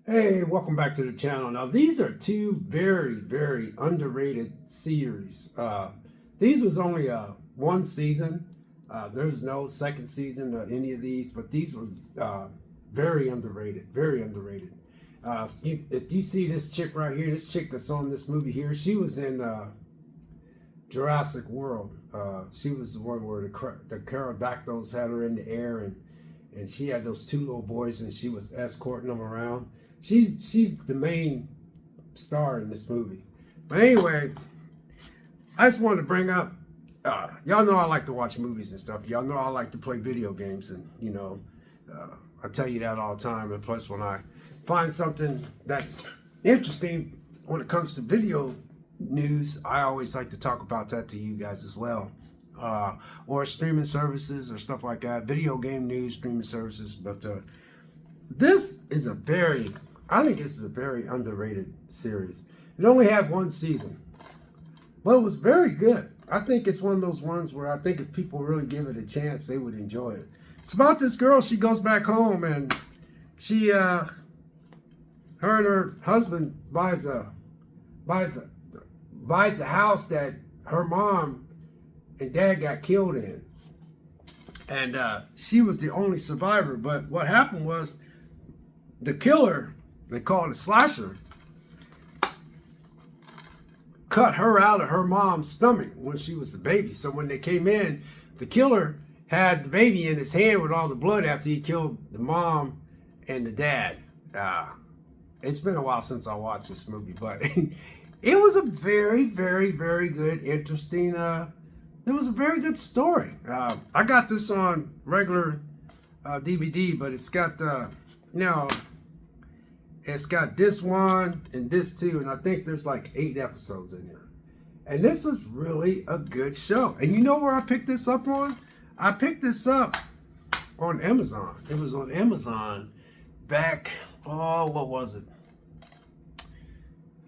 Hey, welcome back to the channel. Now, these are two very underrated series. These was only one season. There's no second season of any of these, but these were very underrated, very underrated. If you see this chick right here, this chick that's on this movie here, she was in Jurassic World. She was the one where the pterodactyls had her in the air, and she had those two little boys, and she was escorting them around. She's the main star in this movie. But anyway, I just wanted to bring up. Y'all know I like to watch movies and stuff. Y'all know I like to play video games, and I tell you that all the time. And plus, when I find something that's interesting when it comes to video news, I always like to talk about that to you guys as well. Or streaming services or stuff like that. Video game news, streaming services. But I think this is a very underrated series. It only had one season, but it was very good. I think it's one of those ones where I think if people really give it a chance, they would enjoy it. It's about this girl. She goes back home and her and her husband buys the house that her mom and dad got killed in. And she was the only survivor. But what happened was the killer, they call it a slasher, cut her out of her mom's stomach when she was the baby. So when they came in, the killer had the baby in his hand with all the blood after he killed the mom and the dad. It's been a while since I watched this movie, but it was a very good, interesting, it was a very good story. I got this on regular DVD, but it's got, it's got this one and this too, and I think there's like 8 episodes in here. And this is really a good show. And you know where I picked this up on? I picked this up on Amazon. It was on Amazon back, what was it?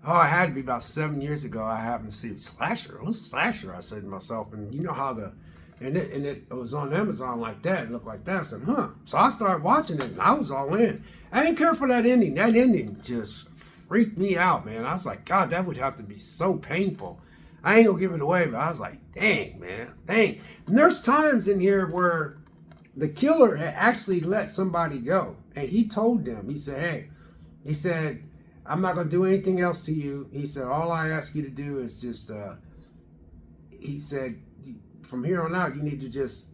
Oh, it had to be about 7 years ago. I happened to see Slasher. It was Slasher, I said to myself. And you know how it was on Amazon like that. It looked like that. I said, So I started watching it, and I was all in. I didn't care for that ending. That ending just freaked me out, man. I was like, God, that would have to be so painful. I ain't gonna give it away, but I was like, dang, man, dang. And there's times in here where the killer had actually let somebody go. And he told them, he said, I'm not gonna do anything else to you. He said, all I ask you to do is just, he said, from here on out, you need to just,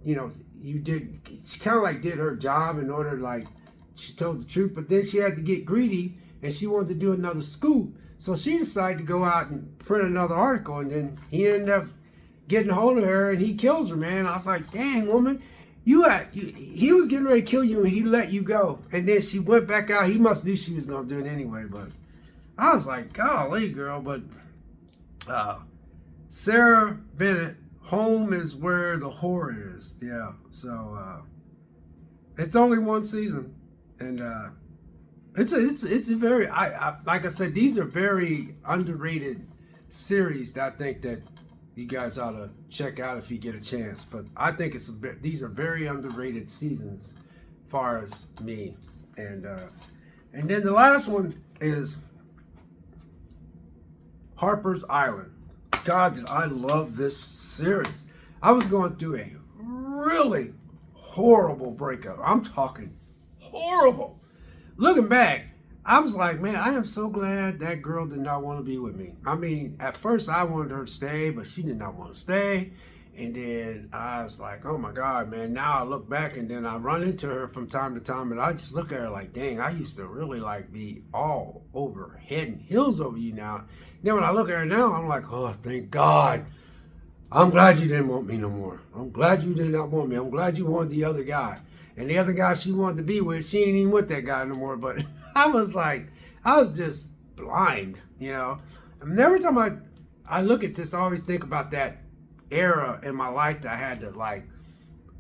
she kind of like did her job in order, like, she told the truth, but then she had to get greedy and she wanted to do another scoop. So she decided to go out and print another article, and then he ended up getting a hold of her and he kills her, man. I was like, dang, woman, he was getting ready to kill you and he let you go. And then she went back out. He must knew she was going to do it anyway, but I was like, golly, girl. But Sarah Bennett, Home is Where the Whore Is. Yeah, so it's only one season. And it's a very, like I said, these are very underrated series that I think that you guys ought to check out if you get a chance. But I think these are very underrated seasons, as far as me. And then the last one is Harper's Island. God, did I love this series. I was going through a really horrible breakup. I'm talking horrible. Looking back, I was like, man, I am so glad that girl did not want to be with me. I mean, at first I wanted her to stay, but she did not want to stay. And then I was like, oh my God, man. Now I look back and then I run into her from time to time and I just look at her like, dang, I used to really like be all over head and heels over you now. Then when I look at her now, I'm like, oh, thank God. I'm glad you didn't want me no more. I'm glad you did not want me. I'm glad you wanted the other guy. And the other guy she wanted to be with, she ain't even with that guy no more. But I was just blind, And every time I look at this, I always think about that era in my life that I had to, like,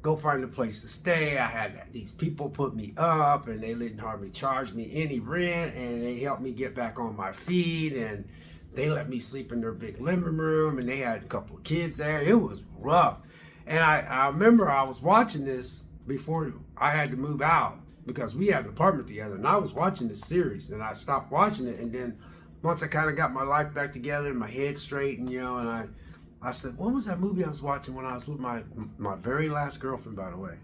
go find a place to stay. I had these people put me up, and they didn't hardly charge me any rent, and they helped me get back on my feet, and they let me sleep in their big living room, and they had a couple of kids there. It was rough. And I remember I was watching this before I had to move out, because we had an apartment together, and I was watching this series, and I stopped watching it, and then once I kind of got my life back together and my head straight, and and I said, what was that movie I was watching when I was with my very last girlfriend, by the way?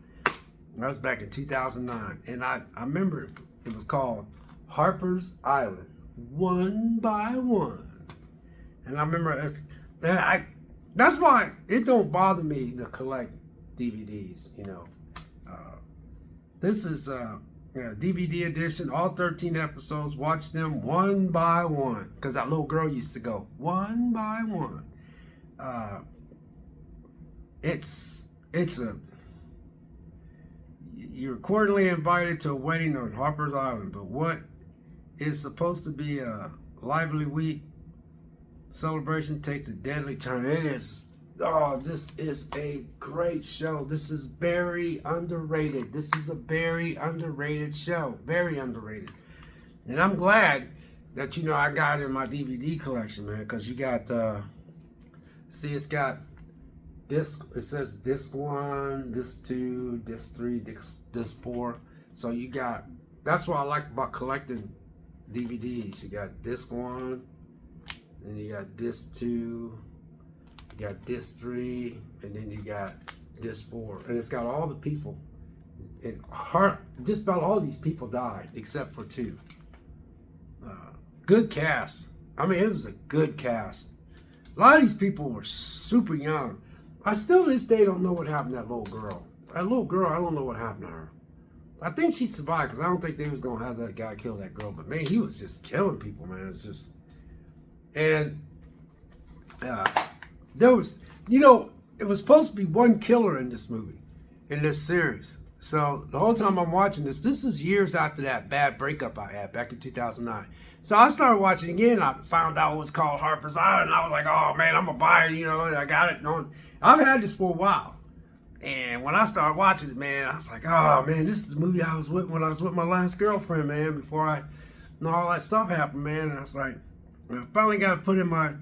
That was back in 2009, and I remember it was called Harper's Island, One by One, and I remember that's why it don't bother me to collect DVDs. This is DVD edition, all 13 episodes. Watch them one by one, because that little girl used to go one by one. You're cordially invited to a wedding on Harper's Island, but what is supposed to be a lively week celebration takes a deadly turn. This is a great show. This is very underrated. This is a very underrated show. Very underrated. And I'm glad that, I got it in my DVD collection, man, because you got, it's got disc, it says disc 1, disc 2, disc 3, disc 4. So that's what I like about collecting DVDs. You got disc 1, and you got disc 2, you got disc 3, and then you got disc 4. And it's got all the people. Just about all these people died, except for 2. Good cast. I mean, it was a good cast. A lot of these people were super young. I still to this day don't know what happened to that little girl. That little girl, I don't know what happened to her. I think she survived, because I don't think they was going to have that guy kill that girl. But, man, he was just killing people, man. It's just... And there was, it was supposed to be one killer in this movie, in this series. So the whole time I'm watching this is years after that bad breakup I had back in 2009. So I started watching again, and I found out it was called Harper's Island, and I was like, oh man, I'm a buyer, I got it on. I've had this for a while. And when I started watching it, man, I was like, oh man, this is the movie I was with when I was with my last girlfriend, man, before all that stuff happened, man. And I was like, I finally got to put in my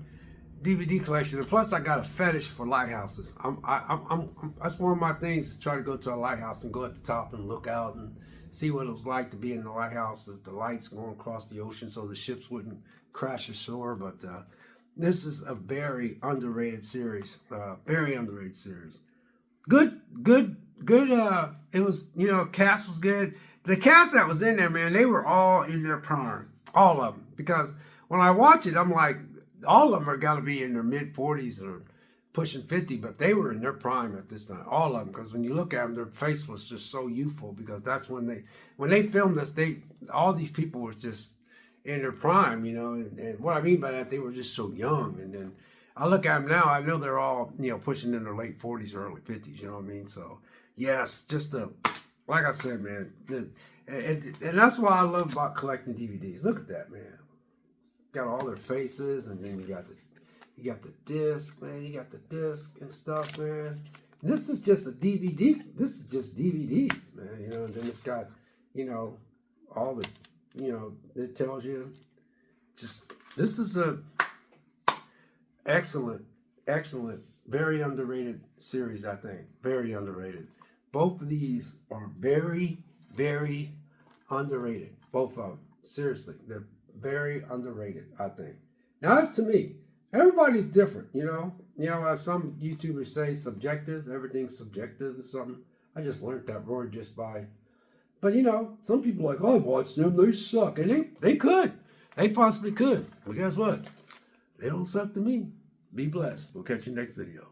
DVD collection, and plus I got a fetish for lighthouses. That's one of my things, is try to go to a lighthouse and go at the top and look out and see what it was like to be in the lighthouse, with the lights going across the ocean so the ships wouldn't crash ashore. But this is a very underrated series. Very underrated series. Good. It was, cast was good. The cast that was in there, man, they were all in their prime, all of them. Because when I watch it, I'm like, all of them are got to be in their mid 40s or pushing 50, but they were in their prime at this time, all of them. Because when you look at them, their face was just so youthful, because that's when they filmed this, all these people were just in their prime, and what I mean by that, they were just so young. And then I look at them now, I know they're all, pushing in their late 40s or early 50s, you know what I mean? So, yes, like I said, man, and that's why I love about collecting DVDs. Look at that, man. It's got all their faces, and then you got the disc, man. You got the disc and stuff, man. And this is just a DVD. This is just DVDs, man. And then it's got, all the, it tells you. This is a excellent, very underrated series, I think. Very underrated. Both of these are very, very underrated. Both of them. Seriously. They're very underrated, I think. Now, that's to me. Everybody's different, as some YouTubers say, subjective. Everything's subjective or something. I just learned that word just by... But, some people are like, oh, I watched them. They suck. And they could. They possibly could. But guess what? They don't suck to me. Be blessed. We'll catch you next video.